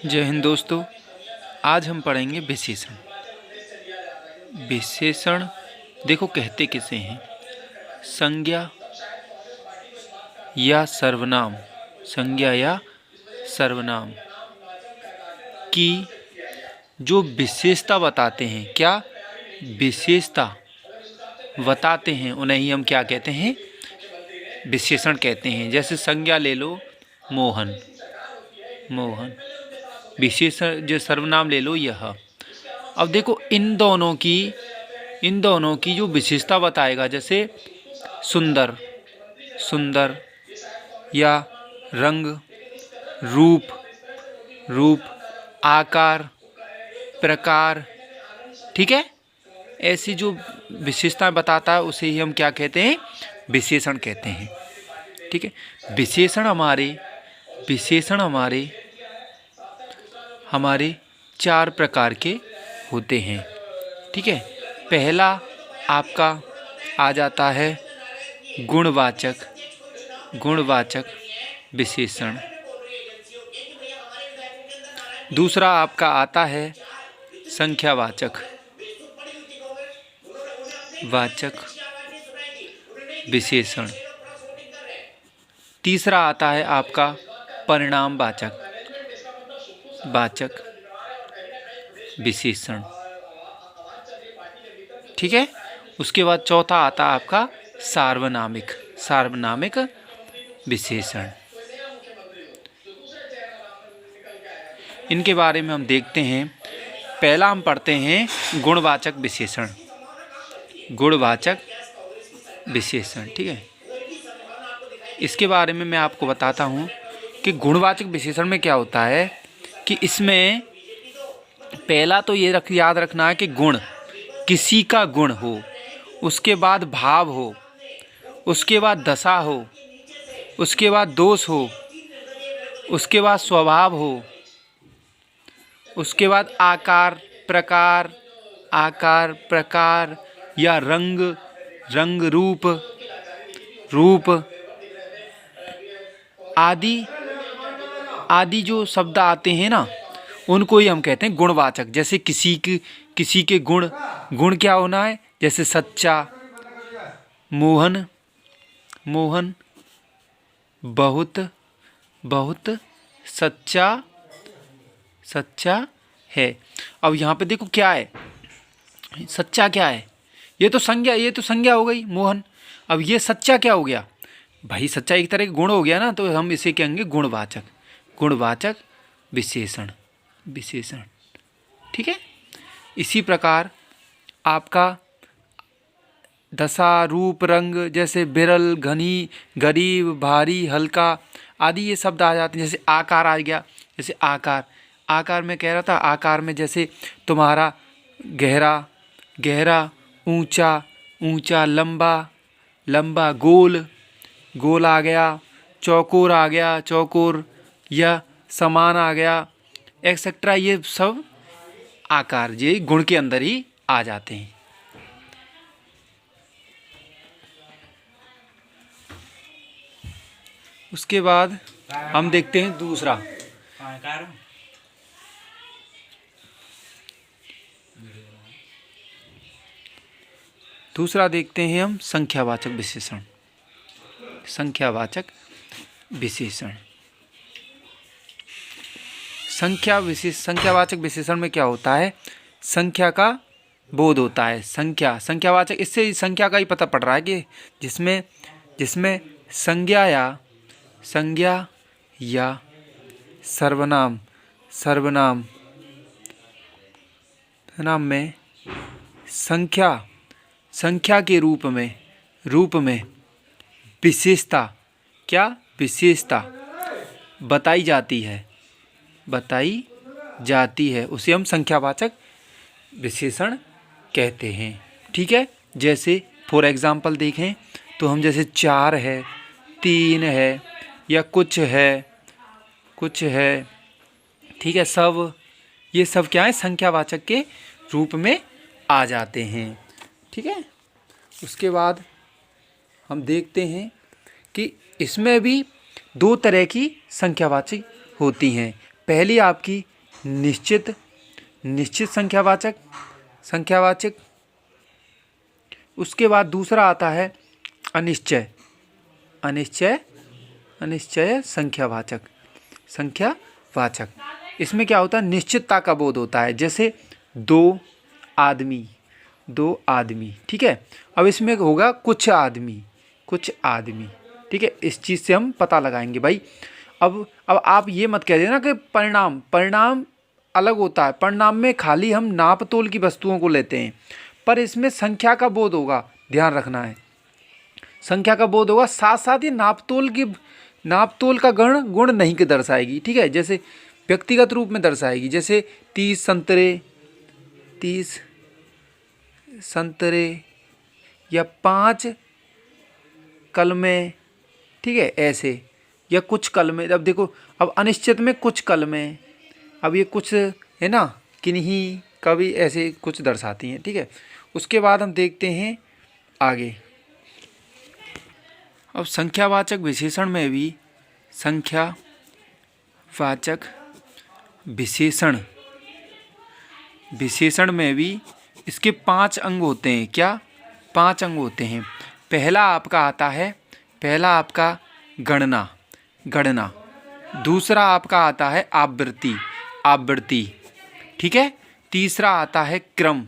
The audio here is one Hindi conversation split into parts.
जय हिंद दोस्तों। आज हम पढ़ेंगे विशेषण। विशेषण देखो कहते किसे हैं? संज्ञा या सर्वनाम, संज्ञा या सर्वनाम की जो विशेषता बताते हैं, क्या विशेषता बताते हैं, उन्हें ही हम क्या कहते हैं? विशेषण कहते हैं। जैसे संज्ञा ले लो मोहन, मोहन। विशेषण जो सर्वनाम ले लो यह। अब देखो इन दोनों की जो विशेषता बताएगा, जैसे सुंदर, सुंदर या रंग, रूप, रूप, आकार, प्रकार, ठीक है। ऐसी जो विशेषताएं बताता है उसे ही हम क्या कहते हैं? विशेषण कहते हैं, ठीक है। विशेषण हमारे चार प्रकार के होते हैं, ठीक है। पहला आपका आ जाता है गुणवाचक विशेषण। दूसरा आपका आता है संख्यावाचक विशेषण। तीसरा आता है आपका परिणामवाचक विशेषण, ठीक है। उसके बाद चौथा आता है आपका सार्वनामिक विशेषण। इनके बारे में हम देखते हैं। पहला हम पढ़ते हैं गुणवाचक विशेषण, ठीक है। इसके बारे में मैं आपको बताता हूँ कि गुणवाचक विशेषण में क्या होता है कि इसमें पहला तो ये याद रखना है कि गुण, किसी का गुण हो, उसके बाद भाव हो, उसके बाद दशा हो, उसके बाद दोष हो, उसके बाद स्वभाव हो, उसके बाद आकार प्रकार या रंग रूप आदि जो शब्द आते हैं ना, उनको ही हम कहते हैं गुणवाचक। जैसे किसी के गुण क्या होना है? जैसे सच्चा, मोहन बहुत सच्चा है। अब यहाँ पे देखो क्या है, सच्चा क्या है? ये तो संज्ञा हो गई मोहन। अब ये सच्चा क्या हो गया भाई? सच्चा एक तरह का गुण हो गया ना, तो हम इसे कहेंगे गुणवाचक विशेषण, ठीक है। इसी प्रकार आपका दशा, रूप, रंग, जैसे बिरल, घनी, गरीब, भारी, हल्का आदि ये शब्द आ जाते हैं। जैसे आकार आ गया, जैसे आकार में कह रहा था, आकार में जैसे तुम्हारा गहरा, ऊंचा, लंबा, गोल आ गया, चौकोर या समान आ गया, एक्सेट्रा। ये सब आकार ये गुण के अंदर ही आ जाते हैं। उसके बाद हम देखते हैं दूसरा देखते हैं हम संख्यावाचक विशेषण। संख्यावाचक विशेषण में क्या होता है? संख्या का बोध होता है। संख्यावाचक, इससे संख्या का ही पता पड़ रहा है कि जिसमें संज्ञा या सर्वनाम में संख्या के रूप में विशेषता बताई जाती है, उसे हम संख्यावाचक विशेषण कहते हैं, ठीक है। जैसे फॉर एग्जाम्पल देखें तो हम जैसे 4 है, 3 है या कुछ है, ठीक है। ये सब क्या है? संख्यावाचक के रूप में आ जाते हैं, ठीक है। उसके बाद हम देखते हैं कि इसमें भी 2 तरह की संख्यावाचक होती हैं। पहली आपकी निश्चित, निश्चित संख्यावाचक, संख्यावाचक। उसके बाद दूसरा आता है अनिश्चय, अनिश्चय, अनिश्चय संख्यावाचक, संख्यावाचक। इसमें क्या होता है, निश्चितता का बोध होता है, जैसे दो आदमी, दो आदमी, ठीक है। अब इसमें होगा कुछ आदमी, कुछ आदमी, ठीक है। इस चीज़ से हम पता लगाएंगे भाई। अब आप ये मत कह देना कि परिणाम, परिणाम अलग होता है। परिणाम में खाली हम नाप तोल की वस्तुओं को लेते हैं, पर इसमें संख्या का बोध होगा, ध्यान रखना है। संख्या का बोध होगा, साथ साथ ये नाप तोल का गुण नहीं के दर्शाएगी, ठीक है। जैसे व्यक्तिगत रूप में दर्शाएगी, जैसे 30 संतरे, 30 संतरे, या 5 कलमें, ठीक है, ऐसे, या कुछ कलमें। अब देखो, अब अनिश्चित में कुछ कलमें, अब ये कुछ है ना, किन्हीं, कभी, ऐसे कुछ दर्शाती हैं, ठीक है। उसके बाद हम देखते हैं आगे। अब संख्यावाचक विशेषण में भी, संख्यावाचक विशेषण, विशेषण में भी इसके 5 अंग होते हैं। क्या? 5 अंग होते हैं। पहला आपका आता है, पहला आपका गणना, गणना। दूसरा आपका आता है आवृत्ति, आवृत्ति, ठीक है। तीसरा आता है क्रम,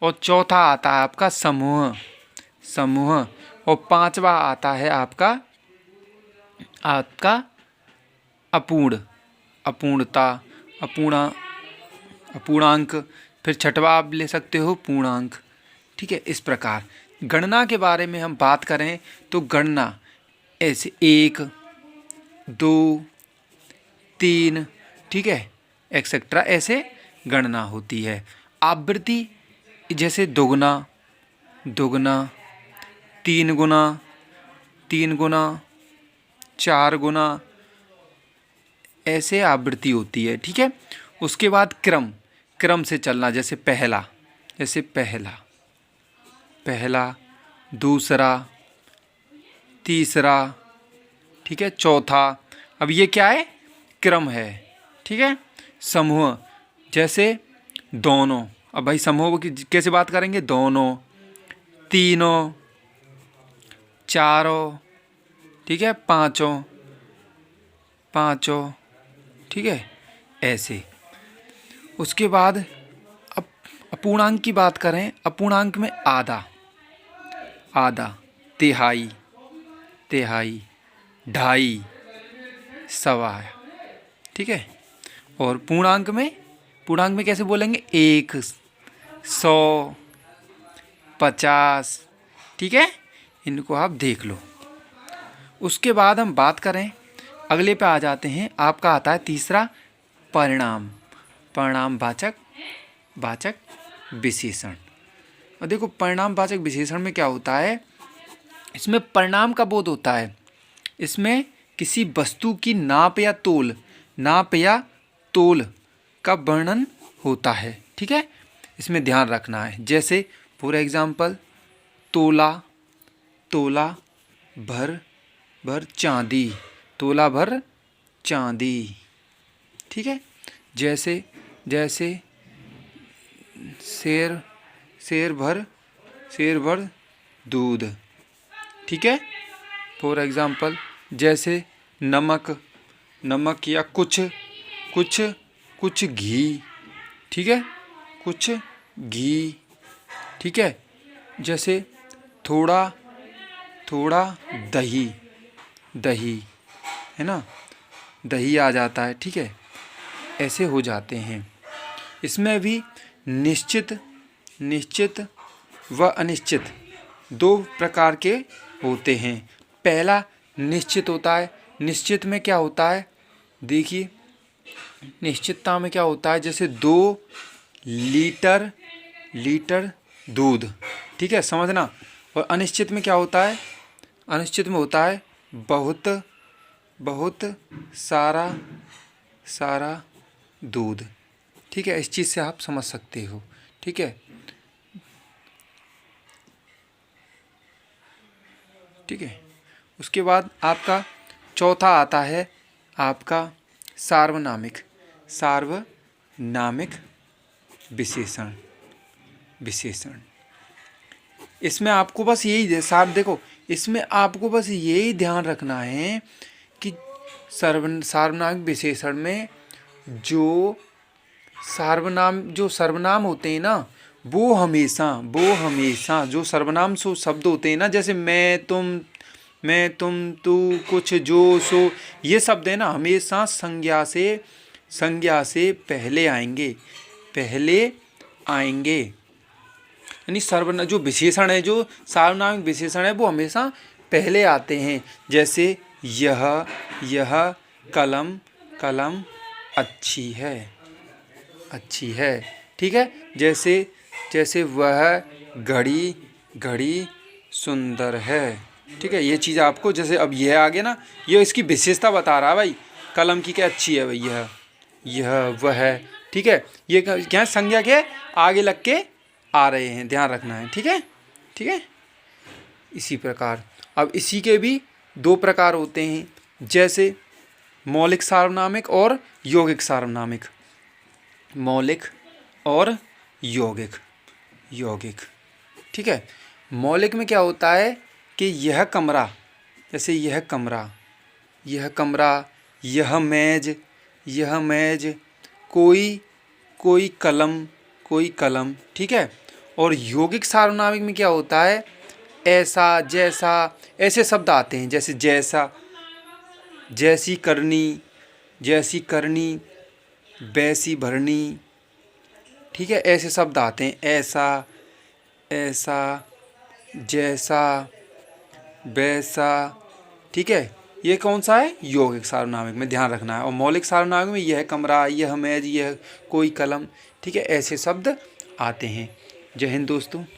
और चौथा आता है आपका समूह, समूह। और पांचवा आता है आपका अपूर्ण, अपूर्णता, अपूर्णांक। फिर छठवा आप ले सकते हो पूर्णांक, ठीक है। इस प्रकार गणना के बारे में हम बात करें तो गणना ऐसे 1, 2, 3, ठीक है, एक्सेट्रा, ऐसे गणना होती है। आवृत्ति जैसे दोगुना, दोगुना, 3 गुना, 3 गुना, 4 गुना, ऐसे आवृत्ति होती है, ठीक है। उसके बाद क्रम, क्रम से चलना, जैसे पहला, जैसे पहला, पहला, दूसरा, तीसरा, ठीक है, चौथा। अब ये क्या है? क्रम है, ठीक है। समूह जैसे दोनों, अब भाई समूह की कैसे बात करेंगे? दोनों, तीनों, चारों, ठीक है, पांचों, पांचों, ठीक है, ऐसे। उसके बाद अब अपूर्णांक की बात करें, अपूर्णांक में आधा, आधा, तिहाई, तिहाई, ढाई, सवा, ठीक है। और पूर्णांक में, पूर्णांक में कैसे बोलेंगे? 1, 100, 50, ठीक है। इनको आप देख लो। उसके बाद हम बात करें, अगले पे आ जाते हैं। आपका आता है तीसरा परिणाम, परिणाम वाचक, वाचक विशेषण। और देखो परिणाम वाचक विशेषण में क्या होता है, इसमें परिणाम का बोध होता है। इसमें किसी वस्तु की नाप या तोल, नाप या तोल का वर्णन होता है, ठीक है। इसमें ध्यान रखना है। जैसे फॉर एग्जाम्पल, तोला, तोला भर, भर चांदी, तोला भर चांदी, ठीक है। जैसे, जैसे शेर, शेर भर, शेर भर दूध, ठीक है। फॉर एग्जाम्पल, जैसे नमक, नमक, या कुछ, कुछ, कुछ घी, ठीक है, कुछ घी, ठीक है। जैसे थोड़ा, थोड़ा दही, दही, है ना, दही आ जाता है, ठीक है। ऐसे हो जाते हैं। इसमें भी निश्चित, निश्चित व अनिश्चित 2 प्रकार के होते हैं। पहला निश्चित होता है। निश्चित में क्या होता है? देखिए, निश्चितता में क्या होता है, जैसे 2 लीटर, लीटर दूध, ठीक है, समझना। और अनिश्चित में क्या होता है? अनिश्चित में होता है बहुत, बहुत सारा, सारा दूध, ठीक है। इस चीज़ से आप समझ सकते हो, ठीक है, ठीक है। उसके बाद आपका चौथा आता है आपका सार्वनामिक, सार्वनामिक, नामिक विशेषण। इसमें आपको बस यही साथ देखो, इसमें आपको बस यही ध्यान रखना है कि सार्वनामिक विशेषण में जो सर्वनाम होते हैं ना, वो हमेशा जो सर्वनाम शब्द होते हैं ना, जैसे मैं तुम तू कुछ जो सो, ये शब्द है ना, हमेशा संज्ञा से पहले आएंगे। यानी जो विशेषण है, जो सार्वनामिक विशेषण है, वो हमेशा पहले आते हैं। जैसे यह कलम अच्छी है, ठीक है। जैसे वह घड़ी सुंदर है, ठीक है। ये चीज़ आपको, जैसे अब यह आ गया ना, ये इसकी विशेषता बता रहा है भाई, कलम की क्या अच्छी है भाई, यह वह, ठीक है। ये क्या संज्ञा के आगे लग के आ रहे हैं, ध्यान रखना है, ठीक है। इसी प्रकार अब इसी के भी दो प्रकार होते हैं, जैसे मौलिक सार्वनामिक और यौगिक सार्वनामिक। मौलिक और यौगिक, ठीक है। मौलिक में क्या होता है कि यह कमरा, जैसे यह कमरा, यह मेज, कोई कलम, ठीक है। और यौगिक सार्वनामिक में क्या होता है, ऐसा, जैसा, ऐसे शब्द आते हैं। जैसे जैसी करनी, वैसी भरनी, ठीक है। ऐसे शब्द आते हैं, ऐसा, जैसा, वैसा, ठीक है। ये कौन सा है, यौगिक सार्वनामिक में, ध्यान रखना है। और मौलिक सार्वनामिक में यह कमरा, यह मेज, यह कोई कलम, ठीक है, ऐसे शब्द आते हैं। जय हिंद दोस्तों।